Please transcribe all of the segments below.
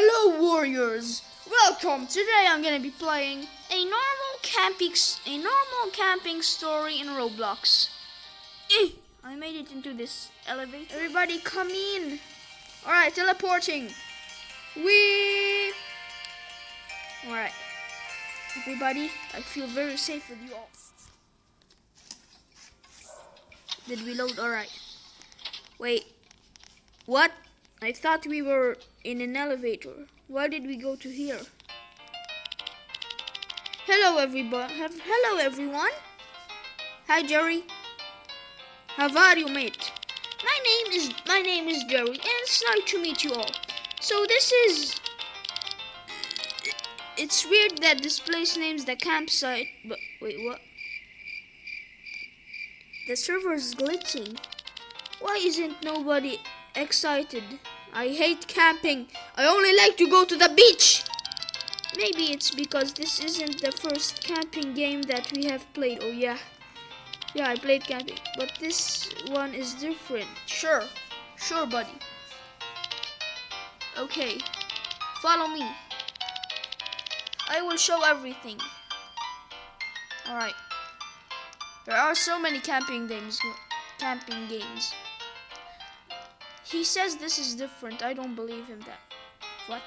Hello warriors! Welcome! Today I'm gonna be playing a normal camping story in Roblox. I made it into this elevator. Everybody come in! Alright, teleporting. Alright. Everybody, I feel very safe with you all. Did we load? Alright. Wait. What? I thought we were in an elevator. Why did we go to here? Hello everybody. Hello everyone. Hi Jerry. How are you, mate? My name is Jerry, and it's nice to meet you all. So it's weird that this place names the campsite, but wait, what? The server is glitching. Why isn't nobody excited? I hate camping. I only like to go to the beach. Maybe it's because this isn't the first camping game that we have played. Oh yeah. Yeah, I played camping. But this one is different. Sure, buddy. Okay. Follow me. I will show everything. Alright. There are so many camping games. He says this is different. I don't believe him that. What?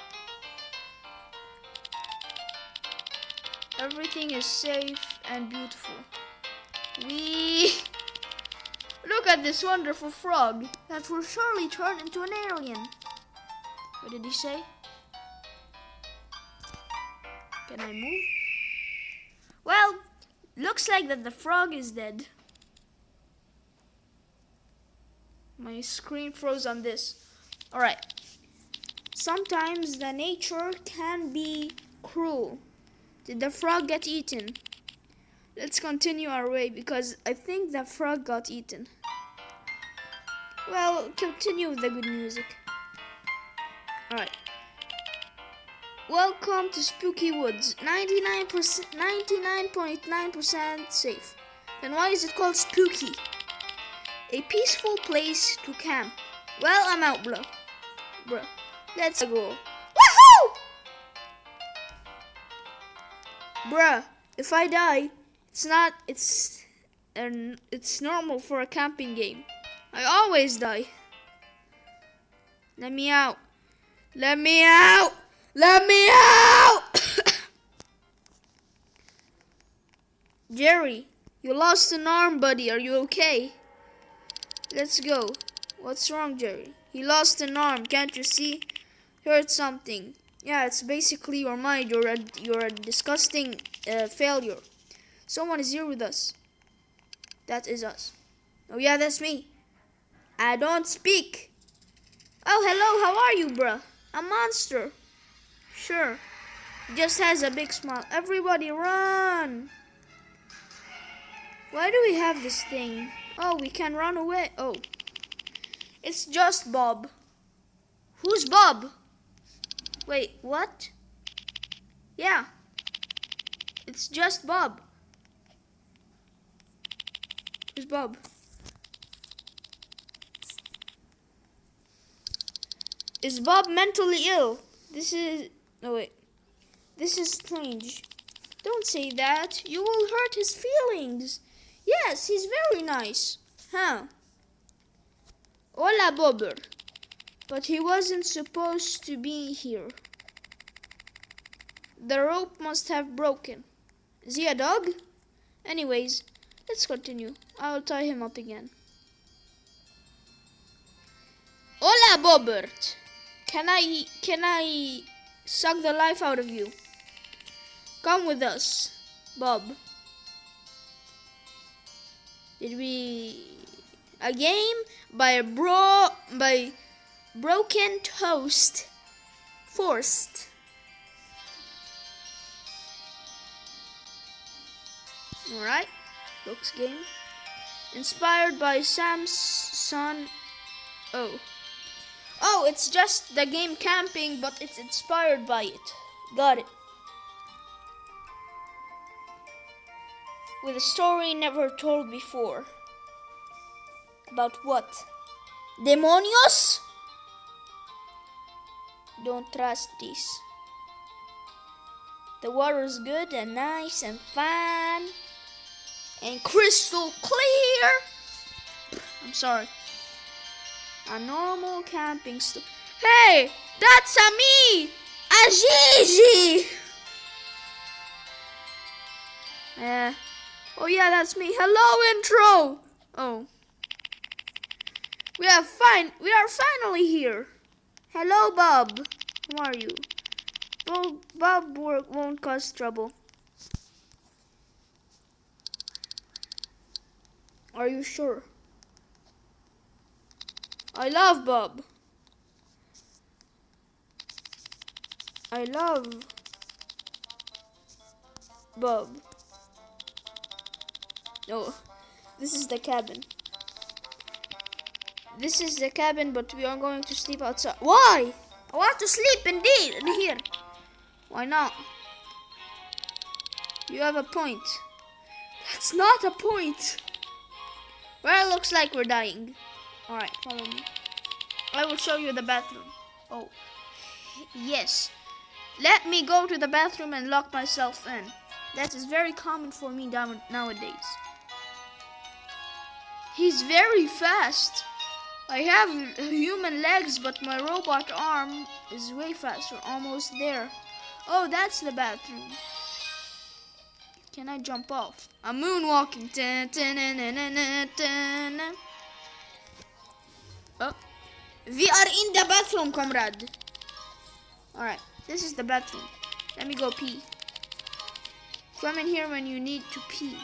Everything is safe and beautiful. Look at this wonderful frog that will surely turn into an alien. What did he say? Can I move? Well, looks like that the frog is dead. My screen froze on this. Alright. Sometimes the nature can be cruel. Did the frog get eaten? Let's continue our way because I think the frog got eaten. Well, continue with the good music. Alright. Welcome to Spooky Woods. 99.9% safe. Then why is it called spooky? A peaceful place to camp. Well, I'm out, bro. Let's go. Woohoo! Bruh, if I die, it's normal for a camping game. I always die. Let me out. Jerry, you lost an arm, buddy. Are you okay? Let's go. What's wrong, Jerry? He lost an arm. Can't you see? Heard something. Yeah, it's basically your mind. You're a disgusting failure. Someone is here with us. That is us. Oh yeah, that's me. I don't speak. Oh, hello. How are you, bruh? A monster. Sure. He just has a big smile. Everybody run. Why do we have this thing? Oh, we can run away. Oh. It's just Bob. Who's Bob? Wait, what? Yeah. It's just Bob. Who's Bob? Is Bob mentally ill? This is strange. Don't say that. You will hurt his feelings. Yes, he's very nice. Huh? Hola, Bobber. But he wasn't supposed to be here. The rope must have broken. Is he a dog? Anyways, let's continue. I'll tie him up again. Hola, Bobbert. Can I suck the life out of you? Come with us, Bob. A game by Broken Toast Forced. Alright, Brooks game. Inspired by Samson. Oh, it's just the game camping, but it's inspired by it. Got it. With a story never told before. About what? Demonios? Don't trust this. The water is good and nice and fine and crystal clear. I'm sorry. A normal camping store. Hey, that's a me, a Gigi. Oh yeah, that's me. Hello, intro. Oh, we are finally here. Hello, Bob. How are you? Bob won't cause trouble. Are you sure? I love Bob. I love Bob. No, this is the cabin. This is the cabin, but we are going to sleep outside. Why? I want to sleep indeed in here. Why not? You have a point. That's not a point. Well, it looks like we're dying. Alright, follow me. I will show you the bathroom. Oh, yes. Let me go to the bathroom and lock myself in. That is very common for me nowadays. He's very fast. I have human legs, but my robot arm is way faster. Almost there. Oh, that's the bathroom. Can I jump off? I'm moonwalking. Oh, we are in the bathroom, comrade. Alright, this is the bathroom. Let me go pee. Come in here when you need to pee.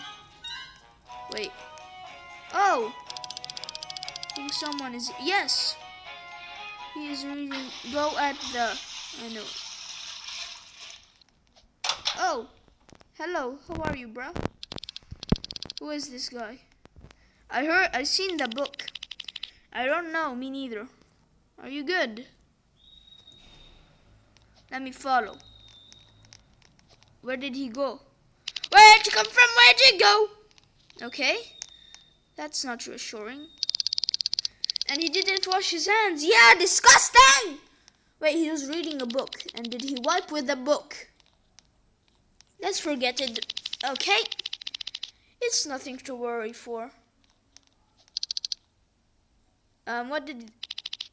Wait. Oh! I think someone is... Yes! He is reading... Go at the... I know. Oh! Hello, how are you, bro? Who is this guy? I seen the book. I don't know, me neither. Are you good? Let me follow. Where did he go? Where'd you come from? Where'd you go? Okay. That's not reassuring. And he didn't wash his hands. Yeah, disgusting! Wait, he was reading a book. And did he wipe with the book? Let's forget it. Okay. It's nothing to worry for.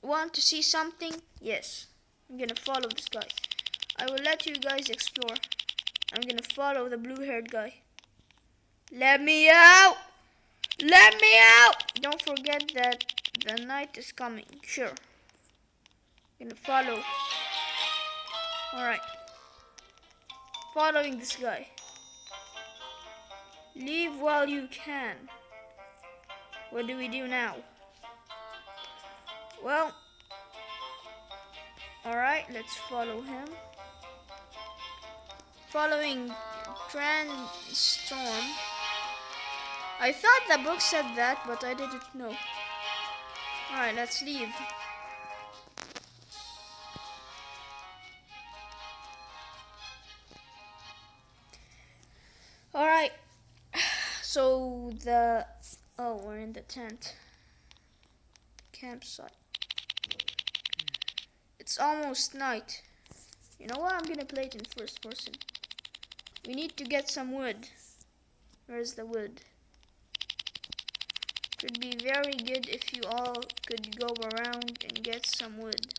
Want to see something? Yes. I'm gonna follow this guy. I will let you guys explore. I'm gonna follow the blue-haired guy. Let me out! Let me out! Don't forget that the night is coming. Sure. I'm gonna follow. Alright. Following this guy. Leave while you can. What do we do now? Well, alright, let's follow him. Following Transtorm. I thought the book said that, but I didn't know. Alright, let's leave. Alright, so we're in the tent. Campsite. It's almost night. You know what? I'm gonna play it in first person. We need to get some wood. Where's the wood? It would be very good if you all could go around and get some wood.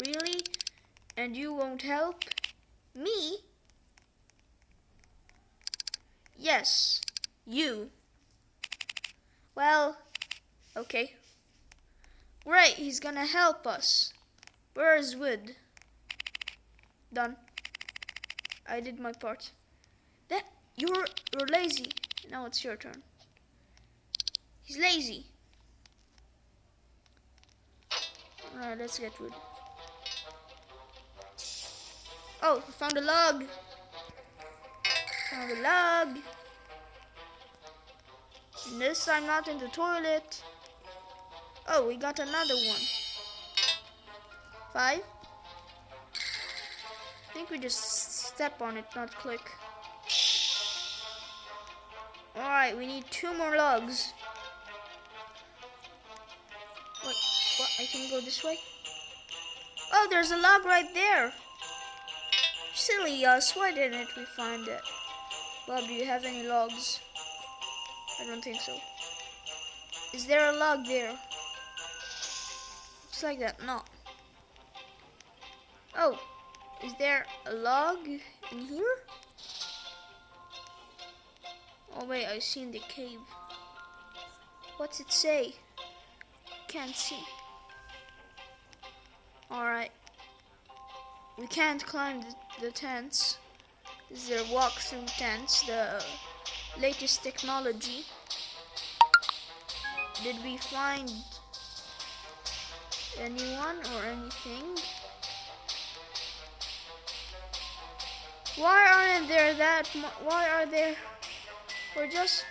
Really? And you won't help me? Yes, you. Well, okay. Great, he's gonna help us. Where is wood? Done. I did my part. You're lazy. Now it's your turn. He's lazy. Alright, let's get wood. Oh, I found a log. Found a log. And this time not in the toilet. Oh, we got another one. 5. I think we just step on it, not click. Alright, we need 2 more logs. Wait, what? I can go this way? Oh, there's a log right there. Silly us, why didn't we find it? Bob, do you have any logs? I don't think so. Is there a log there? Looks like that. No. Oh, is there a log in here? Oh wait, I seen the cave. What's it say? Can't see. Alright. We can't climb the tents. This is their walk-through tents, the latest technology. Did we find anyone or anything? Why aren't there why are there? We're just...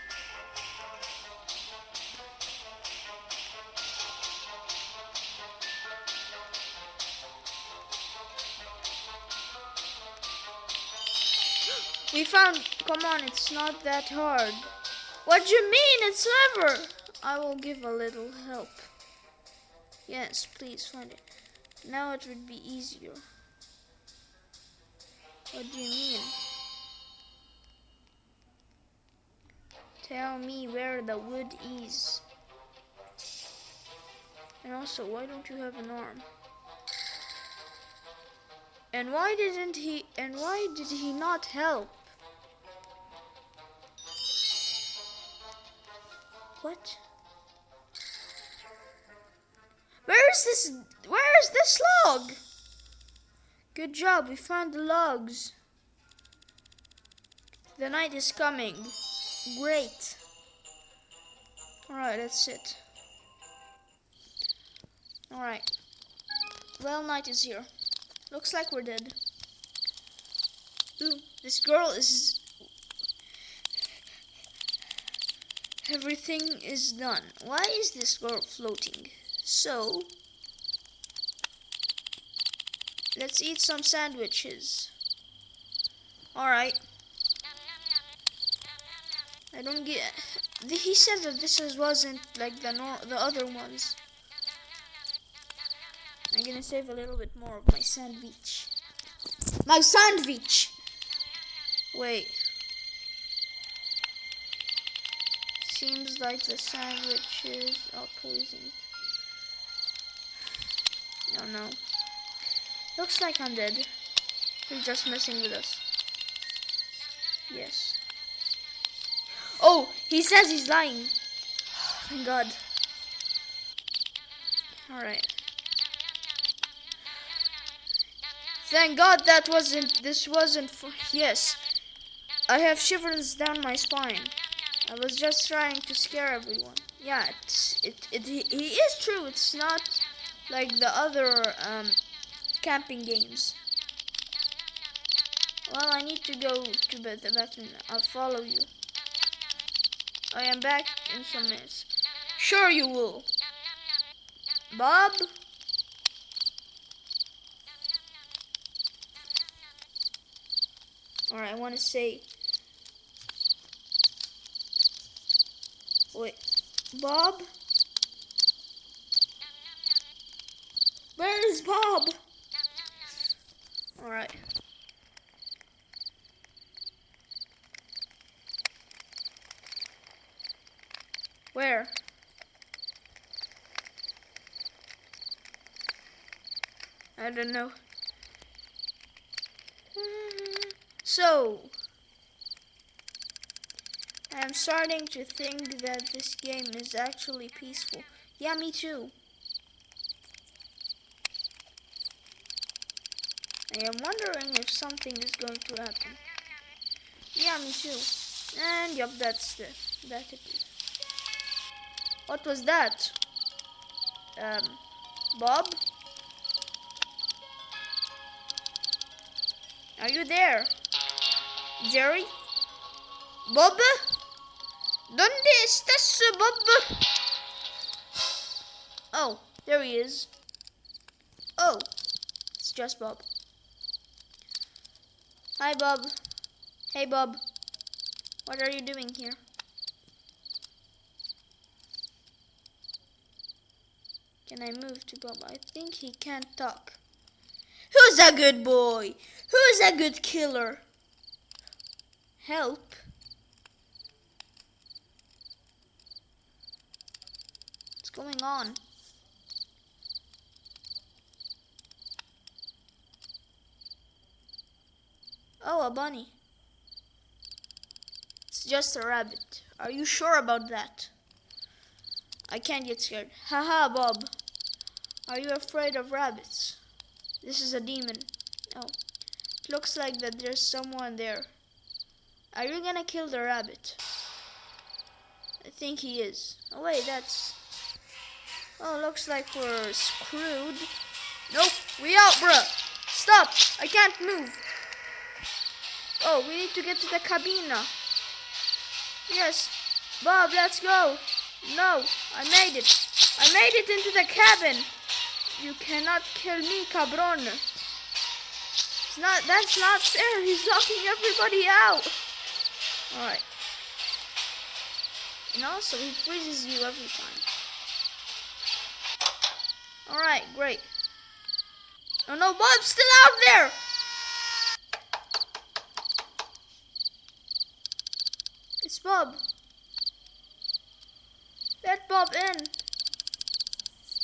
We found... Come on, it's not that hard. What do you mean? It's clever. I will give a little help. Yes, please find it. Now it would be easier. What do you mean? Tell me where the wood is. And also, why don't you have an arm? And why did he not help? What? Where is this log? Good job, we found the logs. The night is coming. Great. Alright, that's it. Alright. Well, night is here. Looks like we're dead. Ooh, this girl is... Everything is done. Why is this girl floating? So, let's eat some sandwiches. Alright. I don't get... He said that this wasn't like the other ones. I'm gonna save a little bit more of my sandwich. My sandwich! Wait. Seems like the sandwiches are poisoned. Oh no. Looks like I'm dead. He's just messing with us. Yes. Oh, he says he's lying. Thank God. Alright. Thank God this wasn't for... Yes. I have shivers down my spine. I was just trying to scare everyone. Yeah, he is true. It's not like the other camping games. Well, I need to go to the bathroom. I'll follow you. I am back in some minutes. Sure you will. Bob? Alright, I want to say... Wait. Bob? Where is Bob? Alright. Where? I don't know. So, I'm starting to think that this game is actually peaceful. Yeah, me too. I am wondering if something is going to happen. Yeah, me too. And yup, that it is. What was that? Bob? Are you there? Jerry? Bob? ¿Dónde estás, Bob? Oh, there he is. Oh, it's just Bob. Hi, Bob. Hey, Bob. What are you doing here? Can I move to Bob? I think he can't talk. Who's a good boy? Who's a good killer? Help. What's going on? Oh, a bunny. It's just a rabbit. Are you sure about that? I can't get scared. Haha, Bob. Are you afraid of rabbits? This is a demon. Oh. It looks like that there's someone there. Are you gonna kill the rabbit? I think he is. Oh wait, that's... Oh, looks like we're screwed. Nope, we out, bruh. Stop, I can't move. Oh, we need to get to the cabina. Yes, Bob, let's go. No, I made it. I made it into the cabin. You cannot kill me, cabron. That's not fair. He's locking everybody out. Alright. And also, he freezes you every time. Alright, great. Oh no, Bob's still out there! It's Bob. Let Bob in.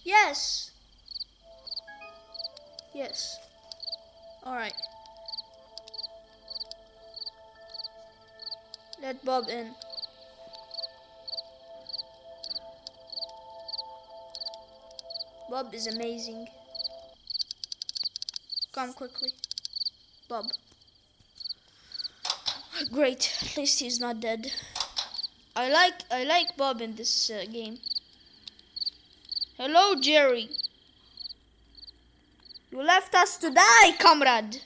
Yes. Yes. Alright. Let Bob in. Bob is amazing. Come quickly. Bob. Great. At least he's not dead. I like Bob in this game. Hello, Jerry. You left us to die, comrade.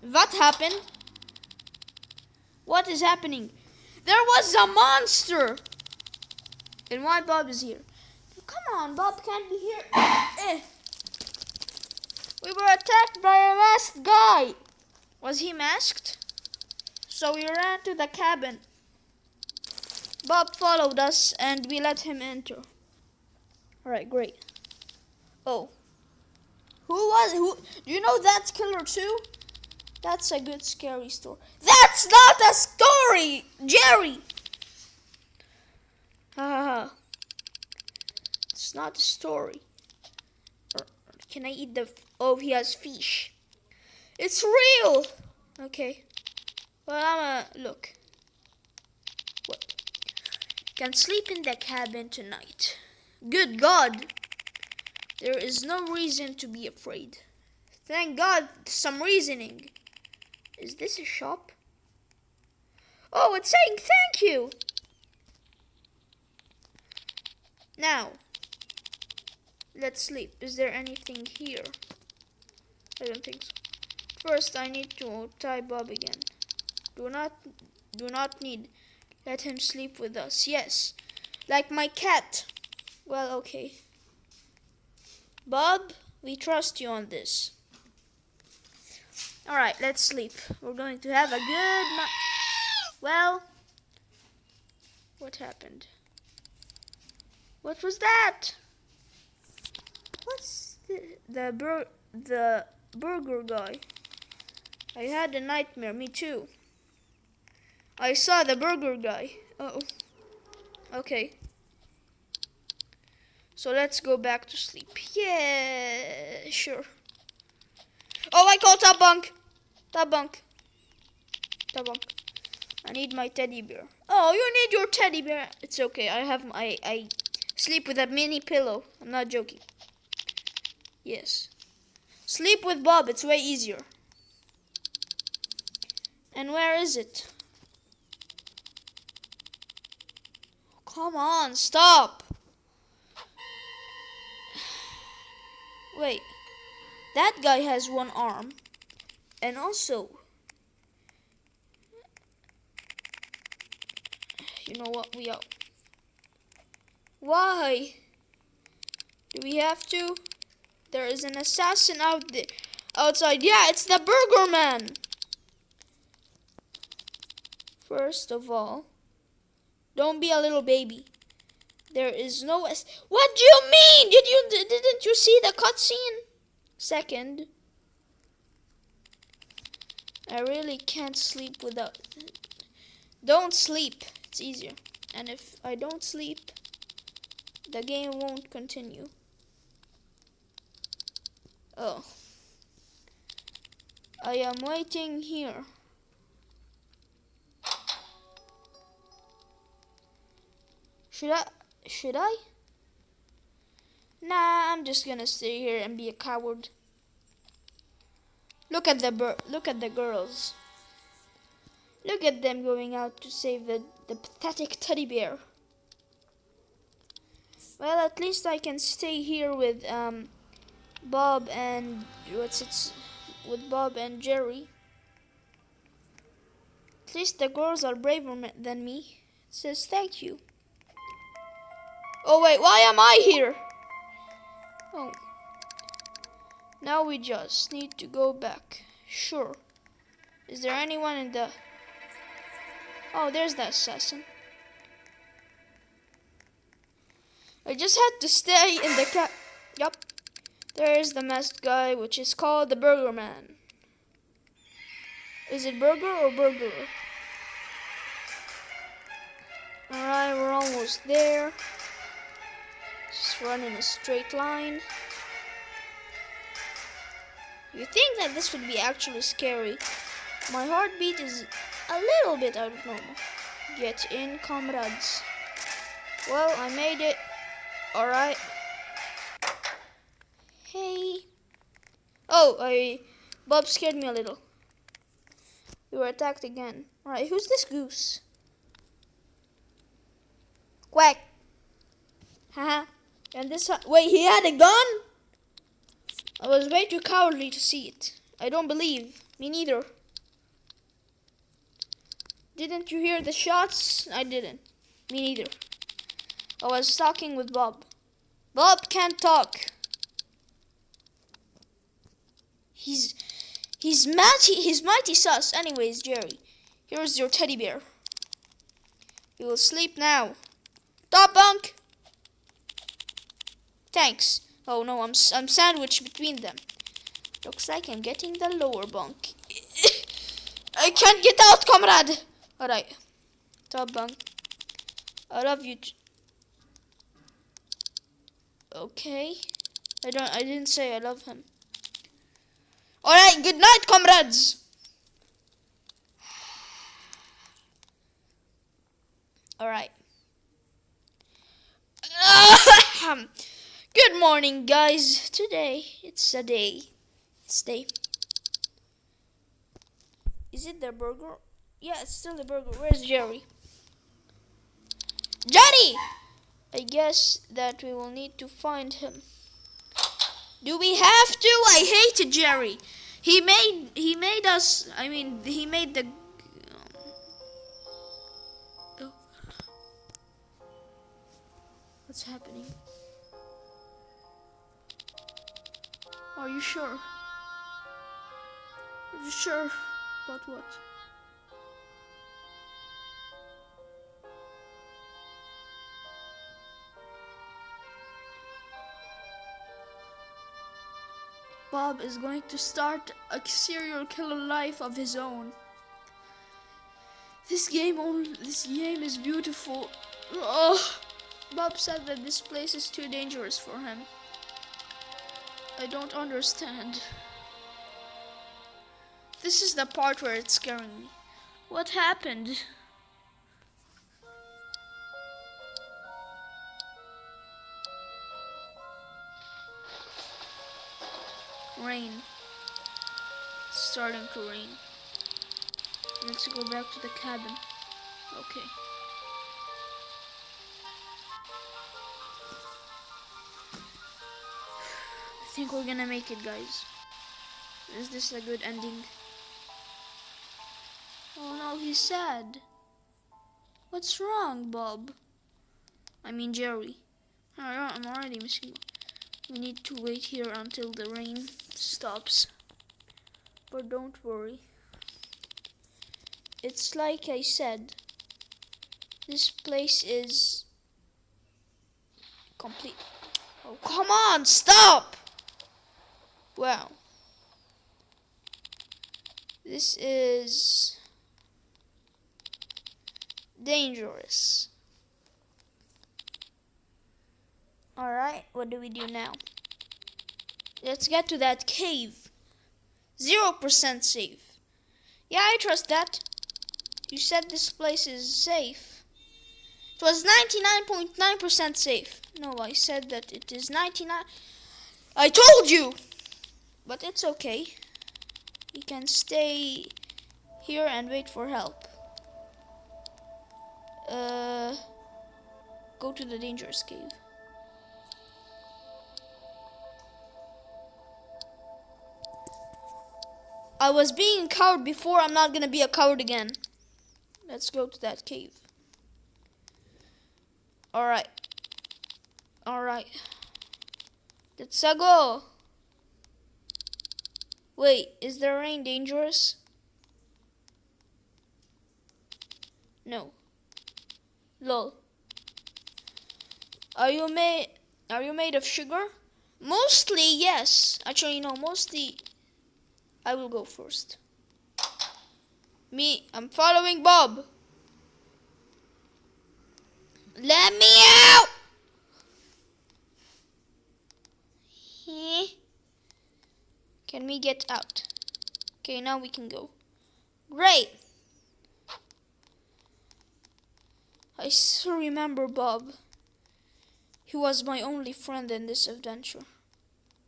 What happened? What is happening? There was a monster. And why Bob is here? Come on, Bob can't be here. We were attacked by a masked guy. Was he masked? So we ran to the cabin. Bob followed us and we let him enter. Alright, great. Oh. Who? Do you know that's Killer 2? That's a good scary story. That's not a story, Jerry! It's not a story. Can I eat the... Oh, he has fish. It's real! Okay. Well, look. What? Can sleep in the cabin tonight. Good God! There is no reason to be afraid. Thank God, some reasoning. Is this a shop? Oh, it's saying thank you! Now, let's sleep. Is there anything here? I don't think so. First, I need to tie Bob again. Do not need. Let him sleep with us. Yes, like my cat. Well, okay. Bob, we trust you on this. Alright, let's sleep. We're going to have a good night. Well, what happened? What was that? What's the burger guy? I had a nightmare, me too. I saw the burger guy. Uh-oh. Okay. So let's go back to sleep. Yeah, sure. Oh, I call top bunk. Top bunk. Top bunk. I need my teddy bear. Oh, you need your teddy bear. It's okay. I sleep with a mini pillow. I'm not joking. Yes. Sleep with Bob. It's way easier. And where is it? Come on, stop. Wait. That guy has one arm. And also, you know what? We out. Why? Do we have to? There is an assassin out there. Outside. Yeah, it's the Burger Man. First of all, don't be a little baby. There is no What do you mean? Didn't you see the cutscene? Second, I really can't sleep without. Don't sleep. It's easier. And if I don't sleep, the game won't continue. Oh. I am waiting here. Should I? Nah, I'm just gonna stay here and be a coward. Look at the girls. Look at them going out to save the pathetic teddy bear. Well, at least I can stay here with Bob and Bob and Jerry. At least the girls are braver than me. It says thank you. Oh wait, why am I here? Oh. Now we just need to go back. Sure. Is there anyone in the... Oh, there's the assassin. I just had to stay in the Yup. There's the masked guy, which is called the Burger Man. Is it burger or burger? Alright, we're almost there. Just run in a straight line. You think that this would be actually scary? My heartbeat is a little bit out of normal. Get in, comrades. Well, I made it. Alright. Hey. Oh, Bob scared me a little. We were attacked again. Alright, who's this goose? Quack. Haha. And this... Wait, he had a gun? I was way too cowardly to see it. I don't believe. Me neither. Didn't you hear the shots? I didn't. Me neither. I was talking with Bob. Bob can't talk. He's mighty sus. Anyways, Jerry, here's your teddy bear. You will sleep now. Top bunk. Thanks. Oh no, I'm sandwiched between them. Looks like I'm getting the lower bunk. I can't get out, comrade. Alright. Top bunk. I love you. Okay. I didn't say I love him. Alright, good night, comrades. Alright. Good morning, guys. Today, it's a day. It's day. Is it the burger? Yeah, it's still the burger. Where's Jerry? Jerry! I guess that we will need to find him. Do we have to? I hate Jerry. He made us. I mean, he made the. Oh. What's happening? Are you sure? Are you sure about what? Bob is going to start a serial killer life of his own. This game is beautiful. Oh, Bob said that this place is too dangerous for him. I don't understand. This is the part where it's scaring me. What happened? Rain. It's starting to rain. Let's go back to the cabin. Okay. I think we're gonna make it, guys. Is this a good ending? Oh no, he's sad. What's wrong, Bob? I mean Jerry. I'm already missing one. We need to wait here until the rain stops. But don't worry. it's like I said. This place is complete. Oh, come on, stop! Wow. This is dangerous. Alright, what do we do now? Let's get to that cave. 0% safe. Yeah, I trust that. You said this place is safe. It was 99.9% safe. No, I said that it is 99. I told you! But it's okay. You can stay here and wait for help. Go to the dangerous cave. I was being a coward before, I'm not gonna be a coward again. Let's go to that cave. Alright. Alright. Let's go. Wait, is the rain dangerous? No. Lol. Are you made of sugar? Mostly, yes. Actually, no, mostly I will go first. I'm following Bob. Let me out! Can we get out? Okay, now we can go. Great! I still remember Bob. He was my only friend in this adventure.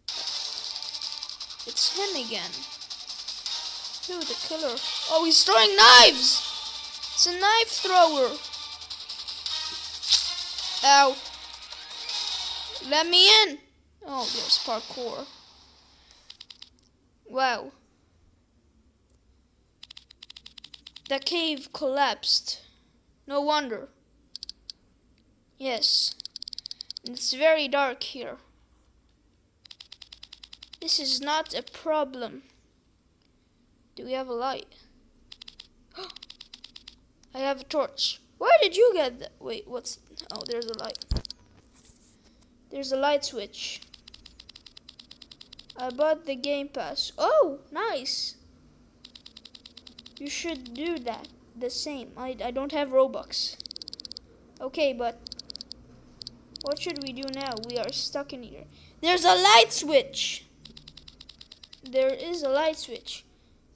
It's him again. Who, the killer? Oh, he's throwing knives! It's a knife thrower. Ow. Let me in. Oh, there's parkour. Wow. The cave collapsed. No wonder. Yes. It's very dark here. This is not a problem. Do we have a light? I have a torch. Where did you get that? Wait, what's... Oh, there's a light. There's a light switch. I bought the Game Pass. Oh, nice. You should do that. The same. I don't have Robux. Okay, but what should we do now? We are stuck in here. There's a light switch. There is a light switch.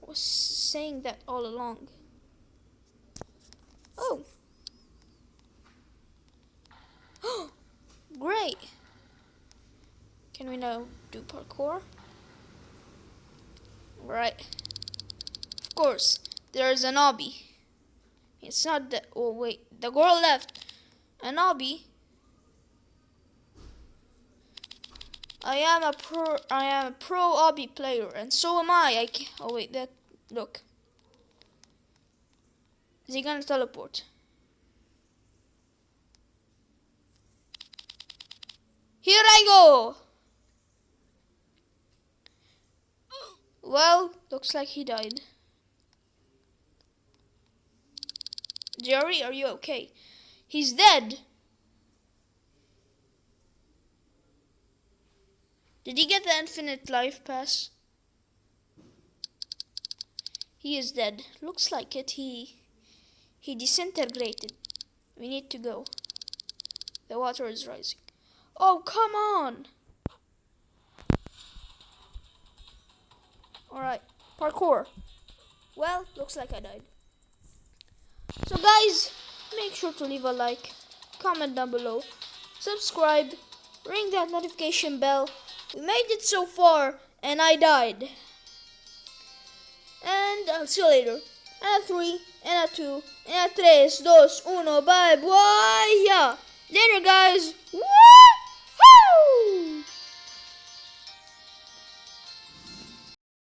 I was saying that all along. Oh. Great. Can we now do parkour? Right. Of course. There's an obby. It's not the... Oh, wait. The girl left. An obby. I am a pro obby player, and so am I. Oh wait, look. Is he gonna teleport? Here I go. Well, looks like he died. Jerry, are you okay? He's dead. Did he get the infinite life pass? He is dead. Looks like it. He disintegrated. We need to go. The water is rising. Oh, come on! Alright, parkour. Well, looks like I died. So guys, make sure to leave a like, comment down below, subscribe, ring that notification bell. We made it so far, and I died. And I'll see you later. And a 3, and a 2, and a 3, 2, 1, bye bye. Later guys. Woo-hoo!